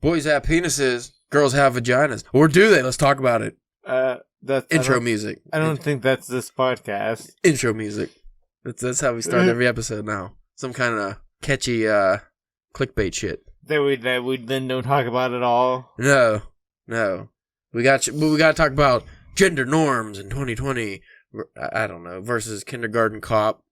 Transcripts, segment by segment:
Boys have penises, girls have vaginas. Or do they? Let's talk about it. Intro music. I don't think that's this podcast. Intro music. That's how we start every episode now. Some kind of catchy clickbait shit. That we then don't talk about at all. No. We got to talk about gender norms in 2020. I don't know, versus Kindergarten Cop.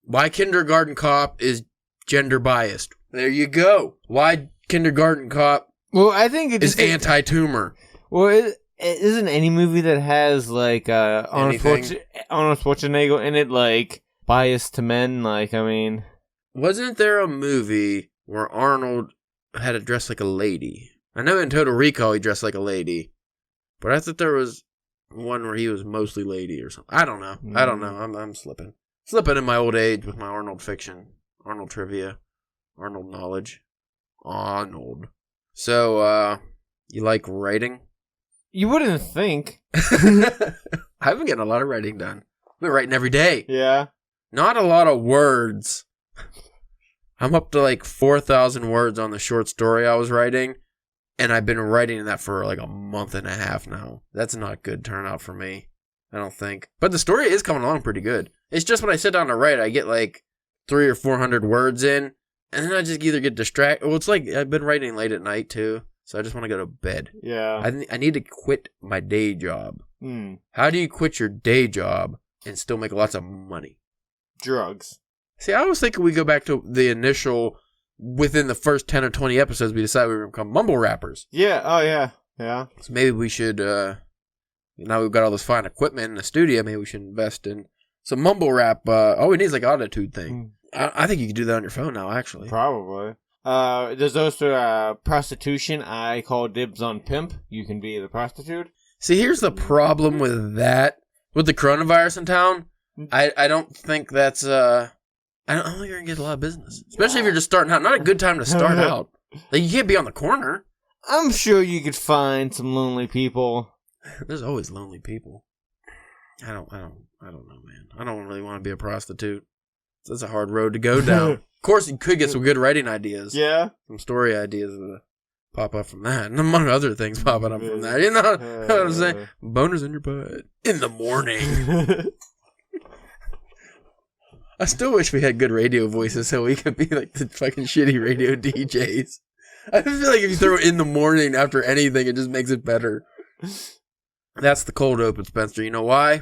Why Kindergarten Cop is gender biased. There you go. Why Kindergarten Cop I think it is anti-tumor. Well, it isn't any movie that has like Arnold Schwarzenegger in it like biased to men. Like, I mean, wasn't there a movie where Arnold had to dress like a lady? I know in Total Recall he dressed like a lady, but I thought there was one where he was mostly lady or something. I don't know. I'm slipping in my old age with my Arnold fiction, Arnold trivia, Arnold knowledge. Arnold. So, you like writing? You wouldn't think. I've been getting a lot of writing done. I've been writing every day. Yeah. Not a lot of words. I'm up to like 4,000 words on the short story I was writing, and I've been writing that for like a month and a half now. That's not good turnout for me, I don't think. But the story is coming along pretty good. It's just when I sit down to write, I get like 300 or 400 words in, and then I just either get distracted. Well, it's like I've been writing late at night too, so I just want to go to bed. Yeah. I need to quit my day job. How do you quit your day job and still make lots of money? Drugs. See, I was thinking we go back to the initial, within the first 10 or 20 episodes, we decided we were going to become mumble rappers. Yeah, oh yeah, yeah. So maybe we should, now we've got all this fine equipment in the studio, maybe we should invest in some mumble rap. All we need is like an attitude thing. I think you can do that on your phone now, actually. Probably. There's also prostitution. I call dibs on pimp. You can be the prostitute. See, here's the problem with that. With the coronavirus in town, I don't think that's, I don't think you're going to get a lot of business. Especially if you're just starting out. Not a good time to start out. Like, you can't be on the corner. I'm sure you could find some lonely people. There's always lonely people. I don't know, man. I don't really want to be a prostitute. That's a hard road to go down. Of course, you could get some good writing ideas. Yeah. Some story ideas that pop up from that. And among other things popping up from that. You know what I'm saying? Boners in your butt. In the morning. I still wish we had good radio voices so we could be like the fucking shitty radio DJs. I feel like if you throw it in the morning after anything, it just makes it better. That's the cold open, Spencer. You know why?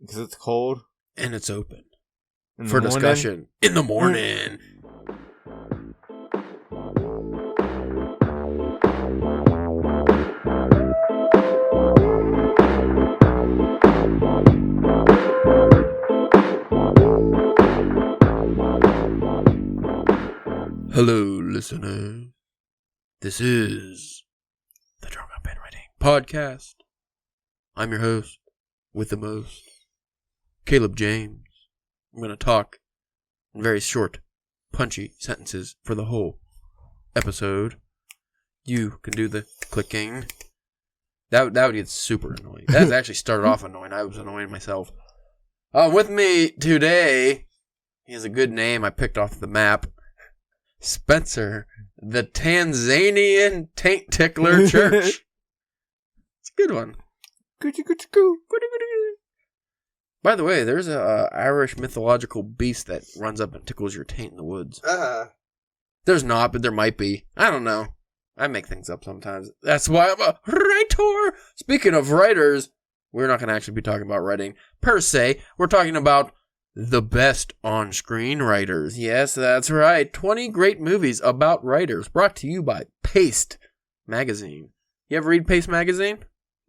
Because it's cold. And it's open. For discussion. In the morning. Hello, listeners. This is the Drunken Writing Podcast. I'm your host with the most, Caleb James. I'm going to talk in very short, punchy sentences for the whole episode. You can do the clicking. That would get super annoying. That actually started off annoying. I was annoying myself. With me today, he has a good name I picked off the map. Spencer, the Tanzanian Taint Tickler Church. It's a good one. By the way, there's a Irish mythological beast that runs up and tickles your taint in the woods. There's not, but there might be. I don't know. I make things up sometimes. That's why I'm a writer. Speaking of writers, we're not going to actually be talking about writing per se. We're talking about the best on-screen writers. Yes, that's right. 20 great movies about writers, brought to you by Paste Magazine. You ever read Paste Magazine?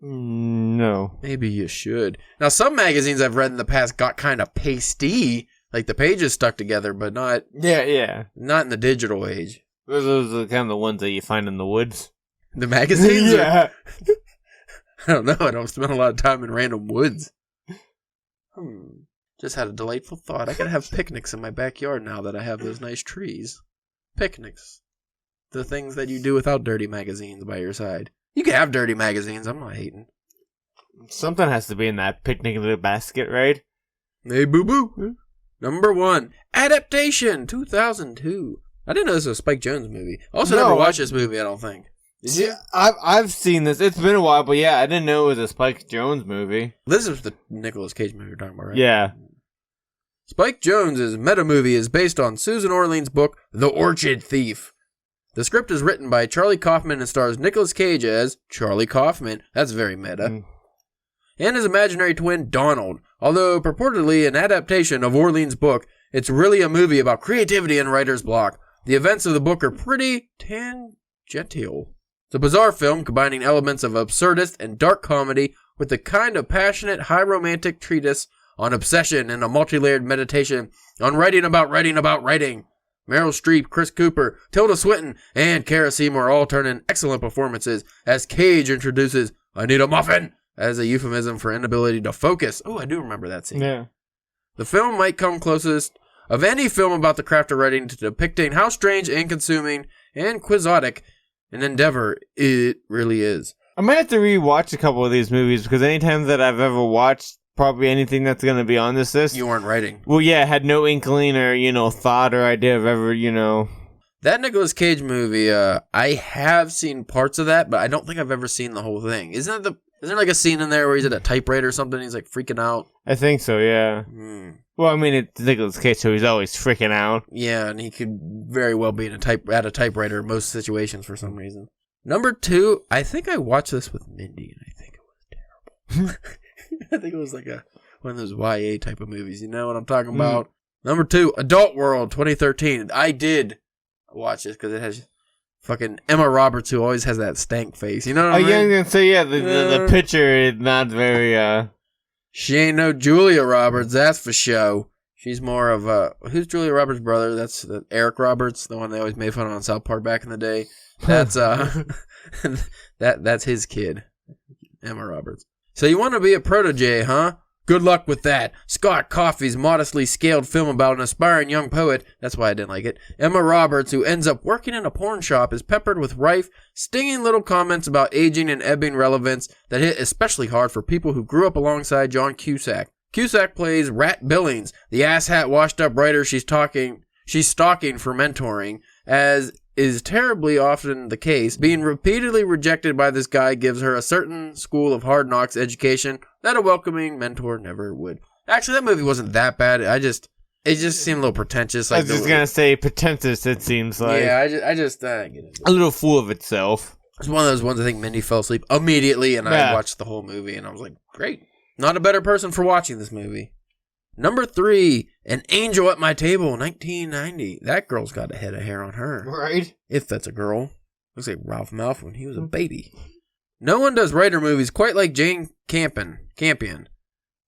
No. Maybe you should. Now, some magazines I've read in the past got kind of pasty, like the pages stuck together, but not. Yeah. Not in the digital age. Those are kind of the ones that you find in the woods. The magazines? Yeah. I don't know. I don't spend a lot of time in random woods. Just had a delightful thought. I gotta have picnics in my backyard now that I have those nice trees. Picnics. The things that you do without dirty magazines by your side. You can have dirty magazines. I'm not hating. Something has to be in that picnic little basket, right? Hey, boo-boo. Number 1. Adaptation, 2002. I didn't know this was a Spike Jonze movie. Also, never watched this movie, I don't think. Did you? I've seen this. It's been a while, but yeah, I didn't know it was a Spike Jonze movie. This is the Nicolas Cage movie you're talking about, right? Yeah. Spike Jonze's meta movie is based on Susan Orlean's book, The Orchid Thief. The script is written by Charlie Kaufman and stars Nicolas Cage as Charlie Kaufman. That's very meta. And his imaginary twin, Donald. Although purportedly an adaptation of Orlean's book, it's really a movie about creativity and writer's block. The events of the book are pretty tangential. It's a bizarre film combining elements of absurdist and dark comedy with the kind of passionate, high romantic treatise on obsession and a multi-layered meditation on writing about writing about writing. Meryl Streep, Chris Cooper, Tilda Swinton, and Cara Seymour all turn in excellent performances as Cage introduces "I need a muffin" as a euphemism for inability to focus. Oh, I do remember that scene. Yeah. The film might come closest of any film about the craft of writing to depicting how strange and consuming and quixotic an endeavor it really is. I might have to rewatch a couple of these movies because anytime that I've ever watched probably anything that's going to be on this list. You weren't writing. Well, yeah, I had no inkling or, thought or idea of ever, That Nicolas Cage movie, I have seen parts of that, but I don't think I've ever seen the whole thing. Isn't there like a scene in there where he's at a typewriter or something and he's like freaking out? I think so, yeah. Well, I mean, it's Nicolas Cage, so he's always freaking out. Yeah, and he could very well be at a typewriter in most situations for some reason. Number 2, I think I watched this with Mindy, and I think it was terrible. I think it was like one of those YA type of movies. You know what I'm talking about? Number 2, Adult World, 2013. I did watch this because it has fucking Emma Roberts, who always has that stank face. You know what I mean? Yeah, I was gonna say, yeah, the picture is not very, She ain't no Julia Roberts, that's for show. She's more of who's Julia Roberts' brother? That's Eric Roberts, the one they always made fun of on South Park back in the day. That's that's his kid, Emma Roberts. So you want to be a protege, huh? Good luck with that. Scott Coffey's modestly scaled film about an aspiring young poet, that's why I didn't like it, Emma Roberts, who ends up working in a porn shop, is peppered with rife, stinging little comments about aging and ebbing relevance that hit especially hard for people who grew up alongside John Cusack. Cusack plays Rat Billings, the asshat washed-up writer she's stalking for mentoring, as is terribly often the case. Being repeatedly rejected by this guy gives her a certain school of hard knocks education that a welcoming mentor never would. Actually, that movie wasn't that bad. It just seemed a little pretentious. I was just gonna say pretentious. It seems like. Yeah, I just get it. A little full of itself. It's one of those ones I think Mindy fell asleep immediately, and I watched the whole movie, and I was like, great. Not a better person for watching this movie. Number 3, An Angel at My Table, 1990. That girl's got a head of hair on her. Right. If that's a girl. Looks like Ralph Malph when he was a baby. No one does writer movies quite like Jane Campion.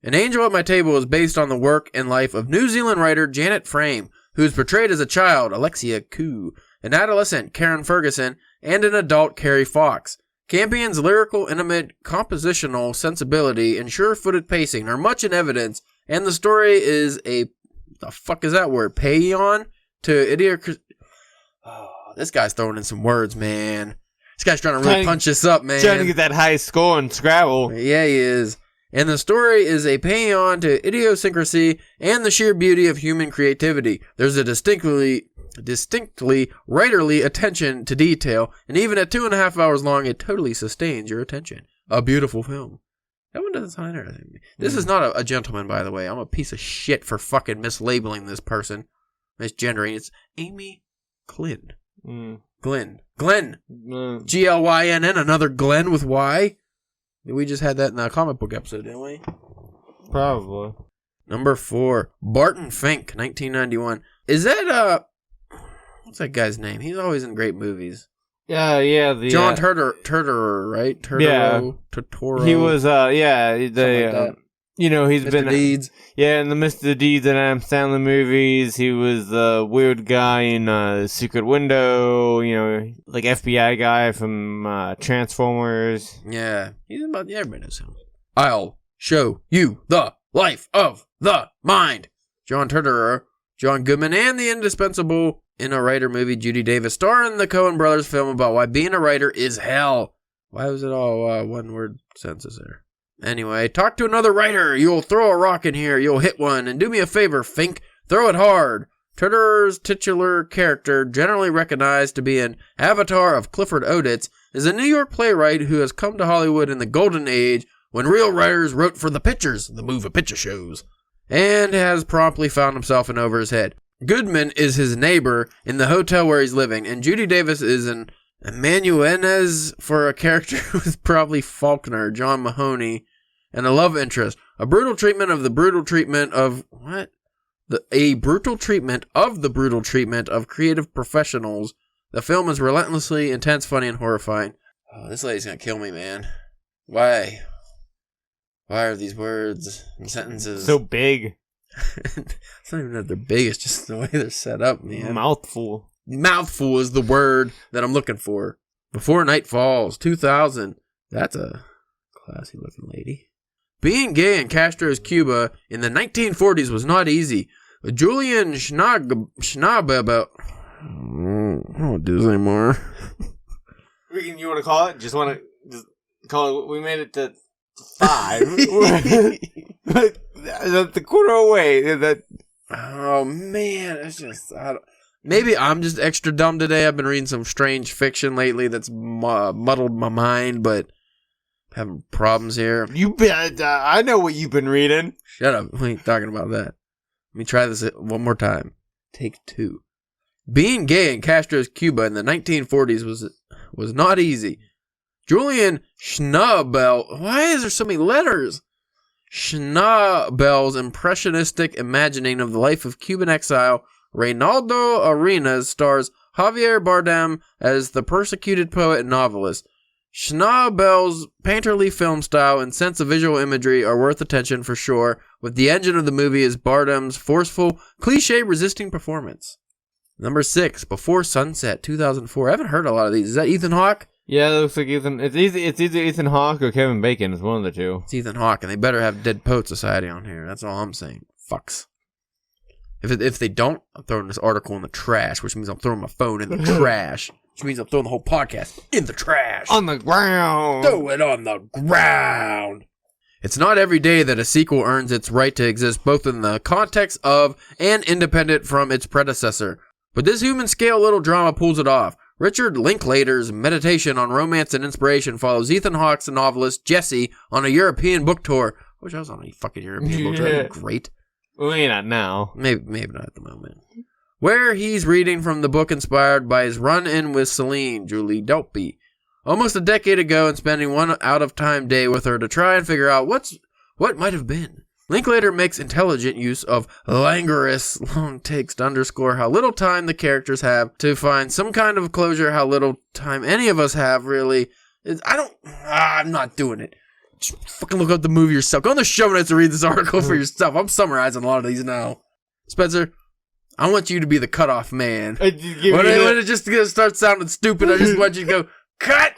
An Angel at My Table is based on the work and life of New Zealand writer Janet Frame, who is portrayed as a child, Alexia Koo, an adolescent, Karen Ferguson, and an adult, Carrie Fox. Campion's lyrical, intimate, compositional sensibility and sure-footed pacing are much in evidence, and the story is the fuck is that word? Paean to idiocracy. Oh, this guy's throwing in some words, man. This guy's trying to really punch this up, man. Trying to get that high score in Scrabble. Yeah, he is. And the story is a paean to idiosyncrasy and the sheer beauty of human creativity. There's a distinctly writerly attention to detail, and even at 2.5 hours long, it totally sustains your attention. A beautiful film. That one doesn't sound interesting. This is not a gentleman, by the way. I'm a piece of shit for fucking mislabeling this person. Misgendering. It's Amy Glynn. Glenn. Glynn, another Glenn with Y. We just had that in the comic book episode, didn't we? Probably. Number 4, Barton Fink, 1991. Is that, what's that guy's name? He's always in great movies. Yeah. John Turturro, right? Turturro. He was, he's Mr. been Deeds. Yeah, in the Mr. Deeds and Adam Sandler movies. He was the weird guy in Secret Window, like FBI guy from Transformers. Yeah. He's about, everybody knows him. I'll show you the life of the mind. John Turturro, John Goodman, and the indispensable in a writer movie, Judy Davis, star in the Coen brothers film about why being a writer is hell. Why was it all one-word sentences there? Anyway, talk to another writer. You'll throw a rock in here. You'll hit one. And do me a favor, Fink. Throw it hard. Turturro's titular character, generally recognized to be an avatar of Clifford Odets, is a New York playwright who has come to Hollywood in the golden age when real writers wrote for the pictures, the movie picture shows, and has promptly found himself in over his head. Goodman is his neighbor in the hotel where he's living, and Judy Davis is an amanuensis for a character who is probably Faulkner, John Mahoney, and a love interest. A brutal treatment of the brutal treatment of... what? A brutal treatment of the brutal treatment of creative professionals. The film is relentlessly intense, funny, and horrifying. Oh, this lady's gonna kill me, man. Why? Why are these words and sentences so big? It's not even that they're big, it's just the way they're set up, man. Mouthful. Mouthful is the word that I'm looking for. Before Night Falls, 2000. That's a classy looking lady. Being gay in Castro's Cuba in the 1940s was not easy. Julian Schnabel... I don't want to do this anymore. You want to call it? Just want to call it... We made it to 5. That's the quarter away. Oh, man. It's just... maybe I'm just extra dumb today. I've been reading some strange fiction lately that's muddled my mind, but... having problems here. I know what you've been reading. Shut up. We ain't talking about that. Let me try this one more time. Take 2. Being gay in Castro's Cuba in the 1940s was not easy. Julian Schnabel... why is there so many letters? Schnabel's impressionistic imagining of the life of Cuban exile, Reynaldo Arenas, stars Javier Bardem as the persecuted poet and novelist. Schnabel's painterly film style and sense of visual imagery are worth attention for sure, with the engine of the movie is Bardem's forceful, cliche-resisting performance. Number 6, Before Sunset, 2004. I haven't heard a lot of these. Is that Ethan Hawke? Yeah, it looks like Ethan. It's either Ethan Hawke or Kevin Bacon. It's one of the two. It's Ethan Hawke, and they better have Dead Poet Society on here. That's all I'm saying. Fucks. If they don't, I'm throwing this article in the trash, which means I'm throwing my phone in the trash. Which means I'm throwing the whole podcast in the trash. On the ground. Throw it on the ground. It's not every day that a sequel earns its right to exist both in the context of and independent from its predecessor. But this human-scale little drama pulls it off. Richard Linklater's meditation on romance and inspiration follows Ethan Hawke's novelist Jesse on a European book tour. I wish I was on a fucking European book tour. That'd be great. Well, maybe not now. Maybe not at the moment. Where he's reading from the book inspired by his run-in with Celine, Julie Delpy, almost a decade ago, and spending one out-of-time day with her to try and figure out what might have been. Linklater makes intelligent use of languorous long takes to underscore how little time the characters have to find some kind of closure, how little time any of us have, really. I'm not doing it. Just fucking look up the movie yourself. Go on the show notes and read this article for yourself. I'm summarizing a lot of these now. Spencer, I want you to be the cutoff man. When it just starts sounding stupid, I just want you to go, cut!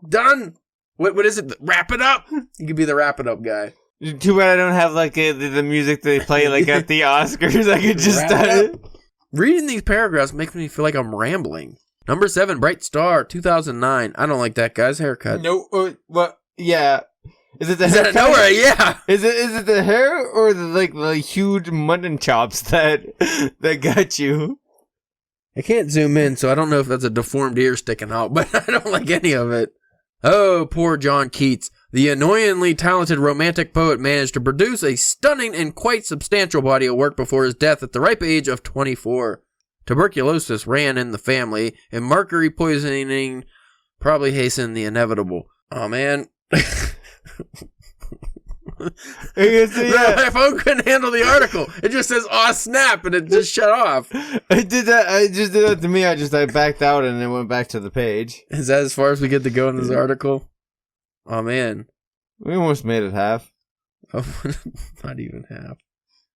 Done! What is it? Wrap it up? You could be the wrap it up guy. Too bad I don't have like the music they play like at the Oscars. I could just reading these paragraphs makes me feel like I'm rambling. Number 7, Bright Star, 2009. I don't like that guy's haircut. No, what? Yeah. Is it the haircut? Nowhere? Yeah. Is it the hair or the huge mutton chops that got you? I can't zoom in, so I don't know if that's a deformed ear sticking out, but I don't like any of it. Oh, poor John Keats. The annoyingly talented romantic poet managed to produce a stunning and quite substantial body of work before his death at the ripe age of 24. Tuberculosis ran in the family, and mercury poisoning probably hastened the inevitable. Oh, man. My phone couldn't handle the article. It just says "aw snap" and it just shut off. It just did that to me. I backed out and it went back to the page. Is that as far as we get to go in this article? Oh man, we almost made it half. Oh, not even half.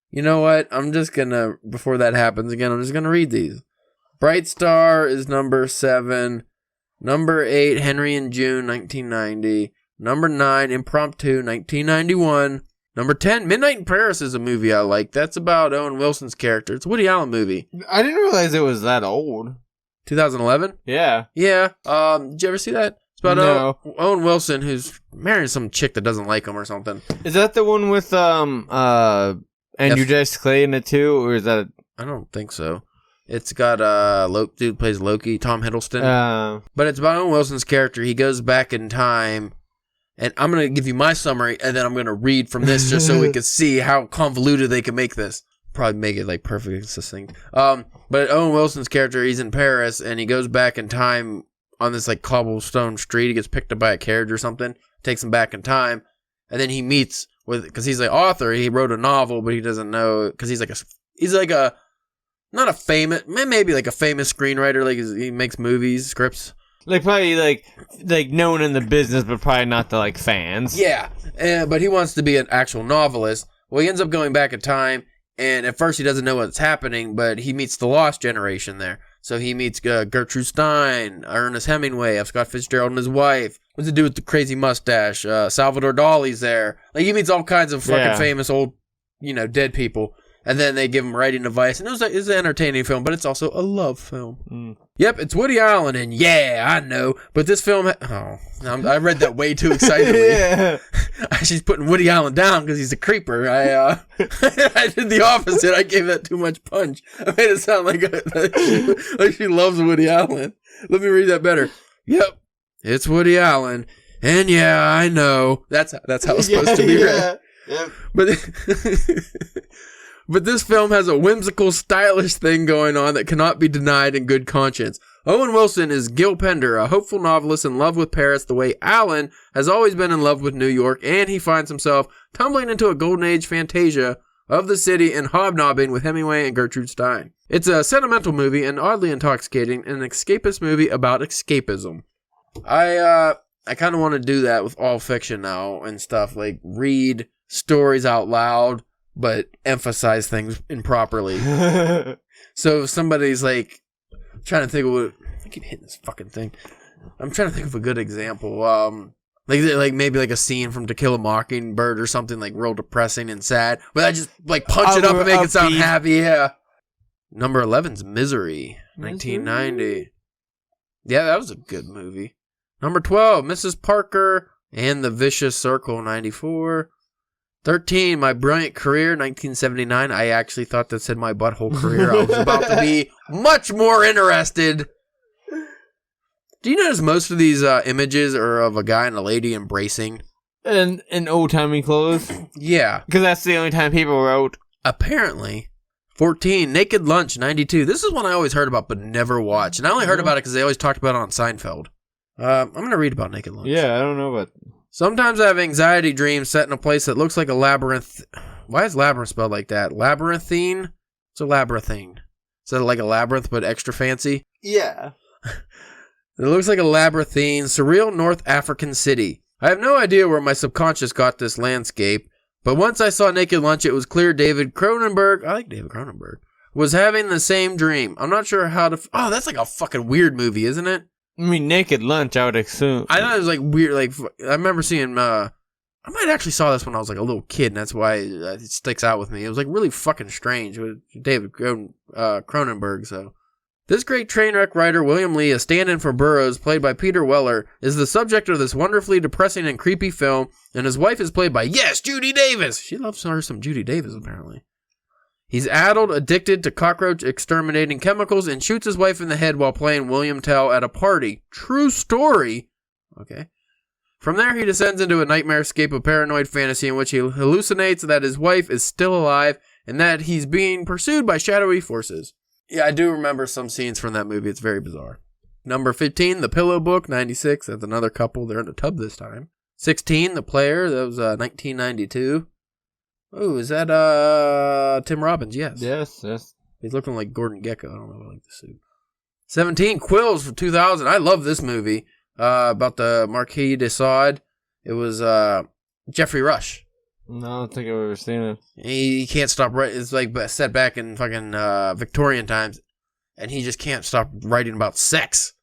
You know what? I'm just gonna, before that happens again, I'm just gonna read these. Bright Star is number 7. Number 8, Henry and June, 1990. Number 9, Impromptu, 1991. Number 10, Midnight in Paris is a movie I like. That's about Owen Wilson's character. It's a Woody Allen movie. I didn't realize it was that old. 2011? Yeah. Yeah. Did you ever see that? It's about no. Owen Wilson, who's marrying some chick that doesn't like him or something. Is that the one with Andrew Dice Clay in it too, or is that? I don't think so. It's got dude plays Loki, Tom Hiddleston. But it's about Owen Wilson's character. He goes back in time, and I'm gonna give you my summary, and then I'm gonna read from this just so we can see how convoluted they can make this. Probably make it like perfectly and succinct. But Owen Wilson's character, he's in Paris, and he goes back in time on this like cobblestone street. He gets picked up by a carriage or something, takes him back in time, and then he meets with, because he's an author. He wrote a novel, but he doesn't know, because he's like a not a famous, maybe like a famous screenwriter. Like he makes movies, scripts. Like probably like known in the business, but probably not the like fans. Yeah, but he wants to be an actual novelist. Well, he ends up going back in time, and at first he doesn't know what's happening, but he meets the Lost Generation there. So he meets Gertrude Stein, Ernest Hemingway, F. Scott Fitzgerald and his wife. What's it do with the crazy mustache? Salvador Dali's there. Like he meets all kinds of fucking famous old, dead people. And then they give him writing advice. And it's an entertaining film, but it's also a love film. Mm. Yep, it's Woody Allen, and yeah, I know. But this film... I read that way too excitedly. Yeah. She's putting Woody Allen down because he's a creeper. I did the opposite. I gave that too much punch. I made it sound like she loves Woody Allen. Let me read that better. Yep, it's Woody Allen, and yeah, I know. That's how it's supposed to be read. Yep. But this film has a whimsical, stylish thing going on that cannot be denied in good conscience. Owen Wilson is Gil Pender, a hopeful novelist in love with Paris the way Allen has always been in love with New York, and he finds himself tumbling into a golden age fantasia of the city and hobnobbing with Hemingway and Gertrude Stein. It's a sentimental movie and oddly intoxicating, and an escapist movie about escapism. I kind of want to do that with all fiction now and stuff, like read stories out loud, but emphasize things improperly. So if somebody's like trying to think of what, I keep hitting this fucking thing. I'm trying to think of a good example. Like maybe like a scene from To Kill a Mockingbird or something like real depressing and sad, but I just like punch it up and make it sound happy. Yeah. Number 11's Misery, 1990. Yeah, that was a good movie. Number 12, Mrs. Parker and the Vicious Circle, 94. 13, My Brilliant Career, 1979. I actually thought that said My Butthole Career. I was about to be much more interested. Do you notice most of these images are of a guy and a lady embracing? In old-timey clothes? Yeah. Because that's the only time people wrote. Apparently. 14, Naked Lunch, 92. This is one I always heard about but never watched. And I only heard about it because they always talked about it on Seinfeld. I'm going to read about Naked Lunch. Yeah, I don't know about... Sometimes I have anxiety dreams set in a place that looks like a labyrinth. Why is labyrinth spelled like that? Labyrinthine? It's a labyrinthine. Is that like a labyrinth but extra fancy? Yeah. It looks like a labyrinthine, surreal North African city. I have no idea where my subconscious got this landscape, but once I saw Naked Lunch, it was clear David Cronenberg, I like David Cronenberg, was having the same dream. I'm not sure how to... Oh, that's like a fucking weird movie, isn't it? I mean, Naked Lunch, I would assume. I thought it was like weird. Like I remember seeing. I might actually saw this when I was like a little kid, and that's why it sticks out with me. It was like really fucking strange with David Cronenberg. So this great train wreck writer William Lee, a stand-in for Burroughs, played by Peter Weller, is the subject of this wonderfully depressing and creepy film, and his wife is played by Judy Davis. She loves her some Judy Davis apparently. He's addled, addicted to cockroach exterminating chemicals, and shoots his wife in the head while playing William Tell at a party. True story. Okay. From there, he descends into a nightmarescape of paranoid fantasy in which he hallucinates that his wife is still alive and that he's being pursued by shadowy forces. Yeah, I do remember some scenes from that movie. It's very bizarre. Number 15, The Pillow Book, 96. That's another couple. They're in a tub this time. 16, The Player. That was 1992. Oh, is that Tim Robbins? Yes. Yes. He's looking like Gordon Gekko. I don't know if I like the suit. 17, Quills from 2000. I love this movie. About the Marquis de Sade. It was Jeffrey Rush. No, I don't think I've ever seen it. He can't stop writing. It's like set back in fucking Victorian times. And he just can't stop writing about sex.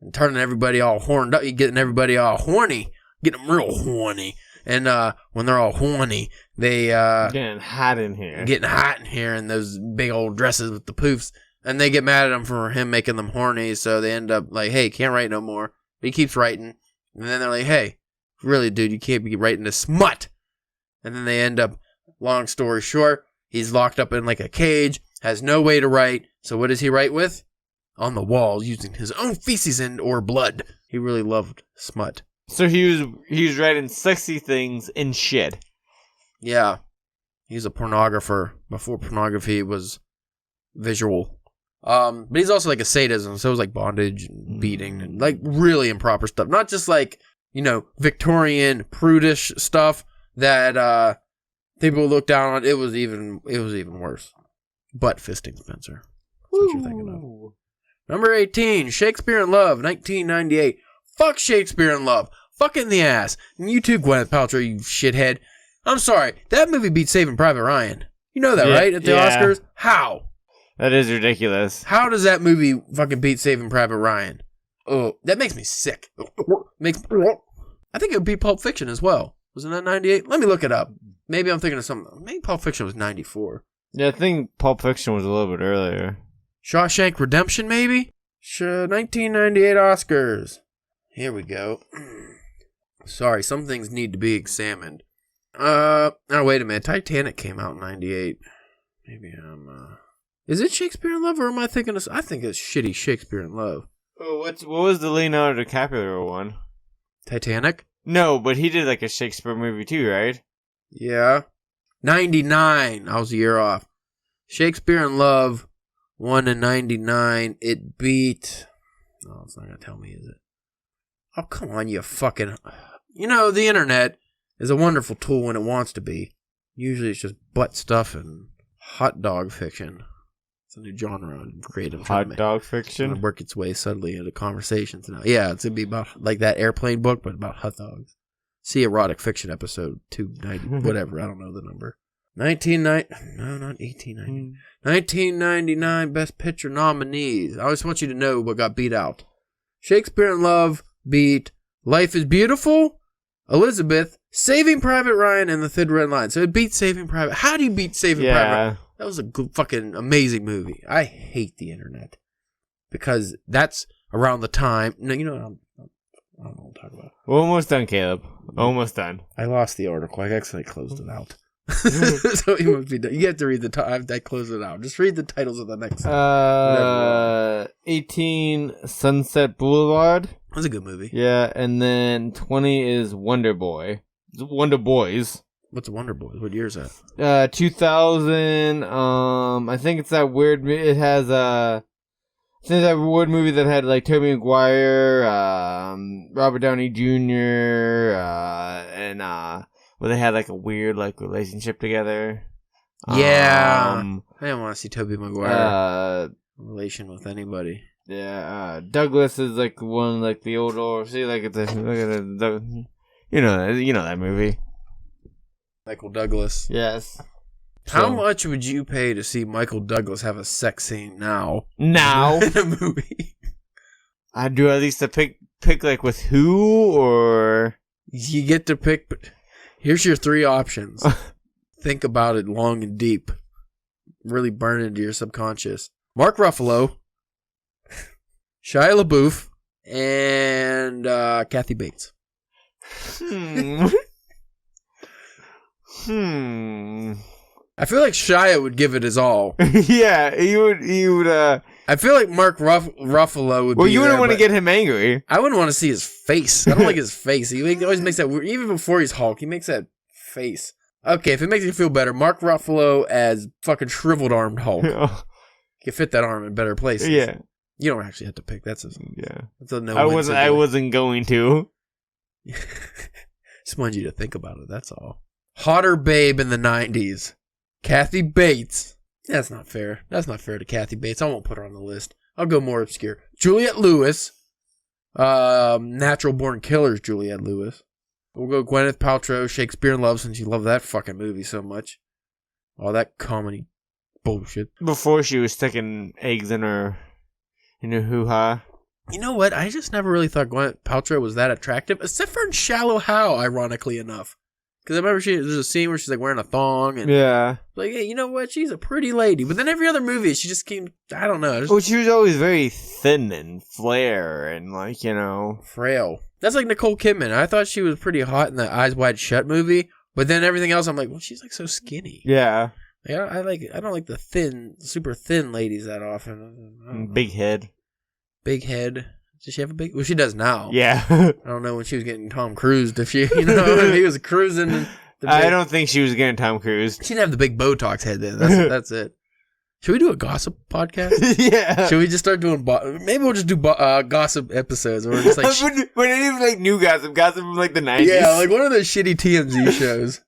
And turning everybody all horned up. He's getting everybody all horny. Getting them real horny. And when they're all horny, they... getting hot in here. Getting hot in here in those big old dresses with the poofs. And they get mad at him for him making them horny, so they end up like, hey, can't write no more. But he keeps writing. And then they're like, hey, really, dude, you can't be writing this smut. And then they end up, long story short, he's locked up in like a cage. has no way to write, so what does he write with? On the wall, using his own feces and or blood. He really loved smut. So he was writing sexy things in shit. Yeah. He's a pornographer before pornography was visual. But he's also like a sadism, so it was like bondage and beating and like really improper stuff. Not just like, Victorian prudish stuff that people look down on. It was even worse. Butt fisting, Spencer. That's what you're thinking of. Number 18, Shakespeare in Love, 1998. Fuck Shakespeare in Love. Fuck it in the ass. And you too, Gwyneth Paltrow, you shithead. I'm sorry, that movie beat Saving Private Ryan. You know that, right? At the Oscars? How? That is ridiculous. How does that movie fucking beat Saving Private Ryan? Oh, that makes me sick. I think it would beat Pulp Fiction as well. Wasn't that 98? Let me look it up. Maybe I'm thinking of something. Maybe Pulp Fiction was 94. Yeah, I think Pulp Fiction was a little bit earlier. Shawshank Redemption, maybe? 1998 Oscars. Here we go. Sorry, some things need to be examined. Oh, wait a minute. Titanic came out in 98. Maybe I'm, Is it Shakespeare in Love, or am I thinking of... I think it's shitty Shakespeare in Love. Oh, what was the Leonardo DiCaprio one? Titanic? No, but he did like a Shakespeare movie too, right? Yeah. 99. I was a year off. Shakespeare in Love won in 99. It beat... No, it's not going to tell me, is it? Oh, come on, you fucking... the internet is a wonderful tool when it wants to be. Usually it's just butt stuff and hot dog fiction. It's a new genre of creative. Hot dog fiction? It's work its way subtly into conversations now. Yeah, it's going to be about like that airplane book, but about hot dogs. See erotic fiction episode 290, whatever. I don't know the number. 1999 Best Picture nominees. I just want you to know what got beat out. Shakespeare in Love beat Life is Beautiful, Elizabeth, Saving Private Ryan, and The Thin Red Line. So it beat Saving Private. How do you beat Saving Private Ryan? That was a good, fucking amazing movie. I hate the internet because that's around the time. No, I don't know what to talk about. We're almost done, Caleb. Almost done. I lost the article. I actually closed it out. So you must be done. You have to read the I closed it out. Just read the titles of the next. 18 Sunset Boulevard. That's a good movie. Yeah, and then 20 is Wonder Boy. Wonder Boys. What's Wonder Boys? What year is that? 2000. I think it's that weird. It has I think that weird movie that had like Tobey Maguire, Robert Downey Jr., and where they had like a weird like relationship together. Yeah, I didn't want to see Tobey Maguire relation with anybody. Yeah, Douglas is like one like the old see like look at the you know that movie. Michael Douglas. Yes. How much would you pay to see Michael Douglas have a sex scene now? Now in a movie. I do at least to pick like with who or you get to pick. But here's your three options. Think about it long and deep. Really burn it into your subconscious. Mark Ruffalo, Shia LaBeouf, and Kathy Bates. I feel like Shia would give it his all. Yeah, he would. I feel like Mark Ruffalo would. Well, be you wouldn't there, want to get him angry. I wouldn't want to see his face. I don't like his face. He always makes that weird. Even before he's Hulk, he makes that face. Okay, if it makes you feel better, Mark Ruffalo as fucking shriveled armed Hulk. You can fit that arm in better places. Yeah. You don't actually have to pick. That's a no. I wasn't going to. Just wanted you to think about it. That's all. Hotter babe in the 90s. Kathy Bates. That's not fair. That's not fair to Kathy Bates. I won't put her on the list. I'll go more obscure. Juliette Lewis. Natural Born Killers, Juliette Lewis. We'll go Gwyneth Paltrow, Shakespeare in Love, since you love that fucking movie so much. All that comedy bullshit. Before she was sticking eggs in her hoo-ha. You know what? I just never really thought Gwyneth Paltrow was that attractive, except for in Shallow Hal, ironically enough. Because I remember there's a scene where she's like wearing a thong. And like, hey, you know what? She's a pretty lady. But then every other movie, she just came, I don't know. Well, she was always very thin and flare and like, frail. That's like Nicole Kidman. I thought she was pretty hot in the Eyes Wide Shut movie. But then everything else, I'm like, well, she's like so skinny. Yeah. Yeah, I don't like the super thin ladies that often. Big head. Big head. Does she have a big? Well, she does now. Yeah. I don't know when she was getting Tom Cruise. If she, if he was cruising. I don't think she was getting Tom Cruise. She didn't have the big Botox head then. That's it. Should we do a gossip podcast? Yeah. Should we just start doing? Maybe we'll just do gossip episodes, where we're just like. We're not even like new gossip from like the 90s. Yeah, like one of those shitty TMZ shows.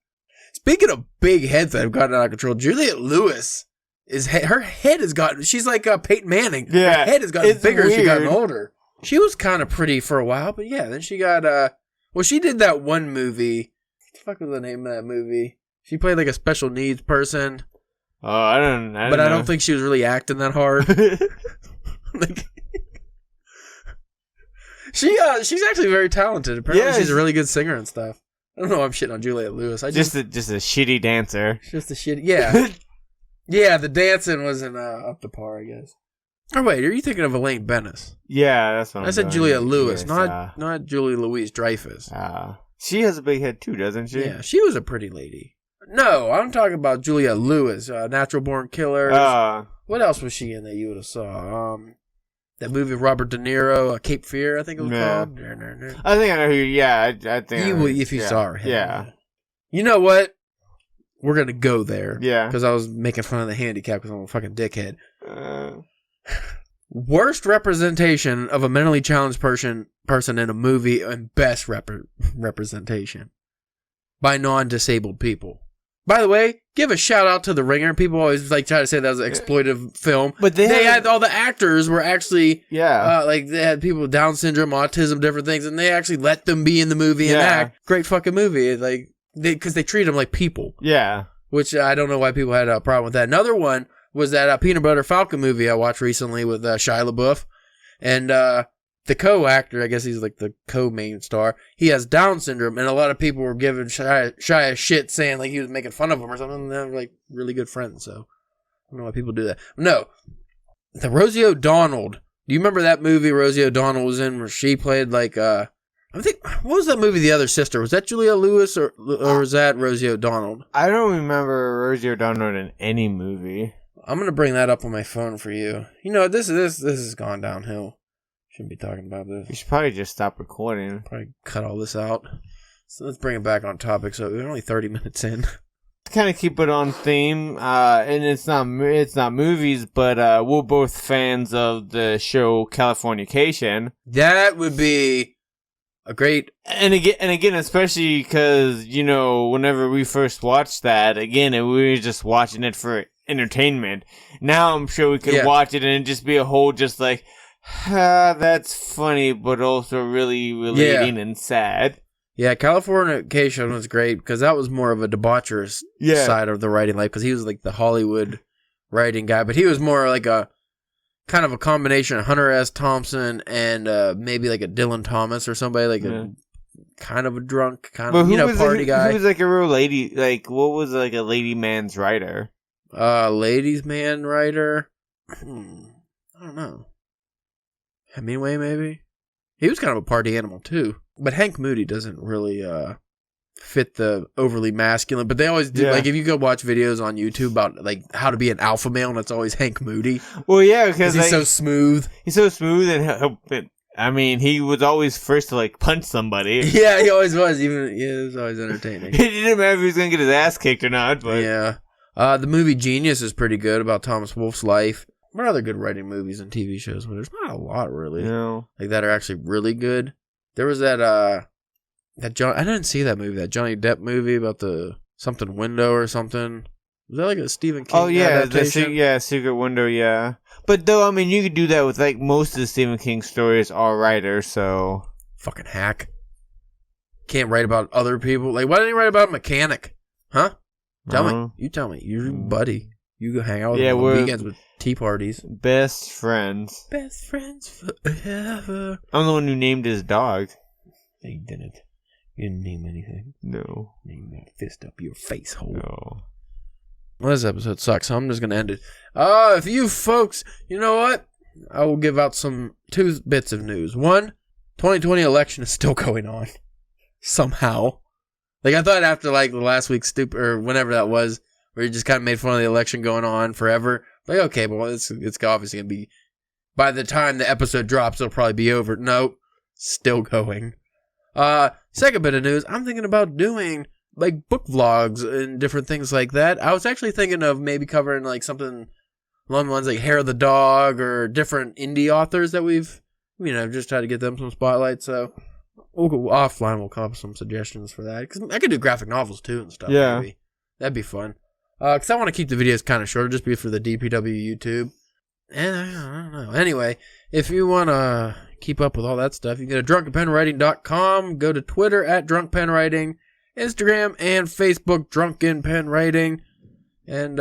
Speaking of big heads that have gotten out of control, Juliette Lewis her head has gotten. She's like Peyton Manning. Yeah, her head has gotten bigger as she gotten weird. older. She was kind of pretty for a while, but yeah, then she got well, she did that one movie. What the fuck was the name of that movie? She played like a special needs person. Oh, I don't know. I don't think she was really acting that hard. Like, she's actually very talented. Apparently, she's a really good singer and stuff. I don't know why I'm shitting on Juliette Lewis. Just a shitty dancer. Just a shitty, yeah. Yeah, the dancing wasn't up to par, I guess. Oh wait, are you thinking of Elaine Bennis? Yeah, that's what I said Juliette Lewis, yes, not Julie Louise Dreyfus. She has a big head too, doesn't she? Yeah, she was a pretty lady. No, I'm talking about Juliette Lewis, Natural Born Killers. What else was she in that you would have saw? That movie with Robert De Niro, Cape Fear, I think it was called. I think I know who. Yeah, I think you would if you saw her. Yeah. You know what? We're gonna go there. Yeah. Because I was making fun of the handicap because I'm a fucking dickhead. Worst representation of a mentally challenged person in a movie and best representation by non-disabled people. By the way, give a shout out to The Ringer. People always like try to say that was an exploitive film, but they had all the actors were actually like they had people with Down syndrome, autism, different things, and they actually let them be in the movie and act. Great fucking movie, like because they treat them like people. Yeah, which I don't know why people had a problem with that. Another one was that Peanut Butter Falcon movie I watched recently with Shia LaBeouf, and the co-actor, I guess he's like the co-main star, he has Down syndrome, and a lot of people were giving Shia shit, saying like he was making fun of him or something, and they're like really good friends, so I don't know why people do that. No, the Rosie O'Donnell, do you remember that movie Rosie O'Donnell was in where she played like, I think, what was that movie, The Other Sister? Was that Julia Lewis or was that Rosie O'Donnell? I don't remember Rosie O'Donnell in any movie. I'm going to bring that up on my phone for you. You know, this has gone downhill. Shouldn't be talking about this. You should probably just stop recording. Probably cut all this out. So let's bring it back on topic. So we're only 30 minutes in. To kind of keep it on theme, and it's not movies, but we're both fans of the show Californication. That would be a great... And again, especially because, you know, whenever we first watched that, again, we were just watching it for entertainment. Now I'm sure we could watch it and it'd just be a whole just like, that's funny, but also really relating and sad. Yeah, Californication was great because that was more of a debaucherous side of the writing life because he was like the Hollywood writing guy, but he was more like a kind of a combination of Hunter S. Thompson and maybe like a Dylan Thomas or somebody like a kind of a drunk, kind of, party guy. Who was like a real lady, like what was like a lady man's writer? Ladies man writer? I don't know. Hemingway, maybe? He was kind of a party animal, too. But Hank Moody doesn't really fit the overly masculine. But they always do. Yeah. Like, if you go watch videos on YouTube about, like, how to be an alpha male, and it's always Hank Moody. Well, yeah, because he's so smooth. He's so smooth, and I mean, he was always first to, like, punch somebody. Yeah, he always was. It was always entertaining. It didn't matter if he was going to get his ass kicked or not, but... Yeah. The movie Genius is pretty good about Thomas Wolfe's life. What are other good writing movies and TV shows? Well, there's not a lot, really. No. Like, that are actually really good. There was that John... I didn't see that movie, that Johnny Depp movie about the something window or something. Was that like a Stephen King adaptation? Secret Window, yeah. But, though, I mean, you could do that with, like, most of the Stephen King stories are writers, so... Fucking hack. Can't write about other people. Like, why didn't he write about a mechanic? Huh? Tell me. You tell me. You're your buddy. You go hang out with him on weekends with tea parties. Best friends. Best friends forever. I'm the one who named his dog. No, you didn't. You didn't name anything. No. Name that fist up your face hole. No. Well, this episode sucks, so I'm just going to end it. If you folks, you know what? I will give out two bits of news. One, 2020 election is still going on. Somehow. Like, I thought after, like, the last week's or whenever that was, where he just kind of made fun of the election going on forever. Like, okay, well, it's obviously going to be, by the time the episode drops, it'll probably be over. Nope, still going. Second bit of news, I'm thinking about doing, like, book vlogs and different things like that. I was actually thinking of maybe covering, like, something along the lines like Hair of the Dog or different indie authors that we've, just tried to get them some spotlight. So we'll go offline. We'll come up with some suggestions for that. Because I could do graphic novels, too, and stuff. Yeah. Maybe. That'd be fun. Because I want to keep the videos kind of short, just be for the DPW YouTube. And I don't know. Anyway, if you want to keep up with all that stuff, you can go to drunkenpenwriting.com, go to Twitter at drunkpenwriting, Instagram and Facebook Drunken Pen Writing, and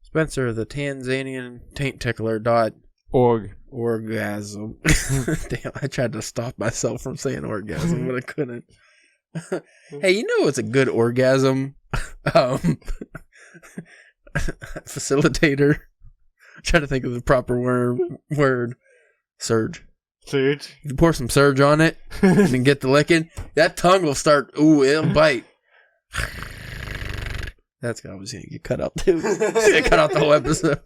Spencer, the Tanzanian taint tickler orgasm. Damn, I tried to stop myself from saying orgasm, but I couldn't. Hey, you know what's a good orgasm? Facilitator. I'm trying to think of the proper word. Surge. Surge. If you pour some surge on it and get the licking, that tongue will start, it'll bite. That's obviously going to get cut out too. It's going to cut out the whole episode.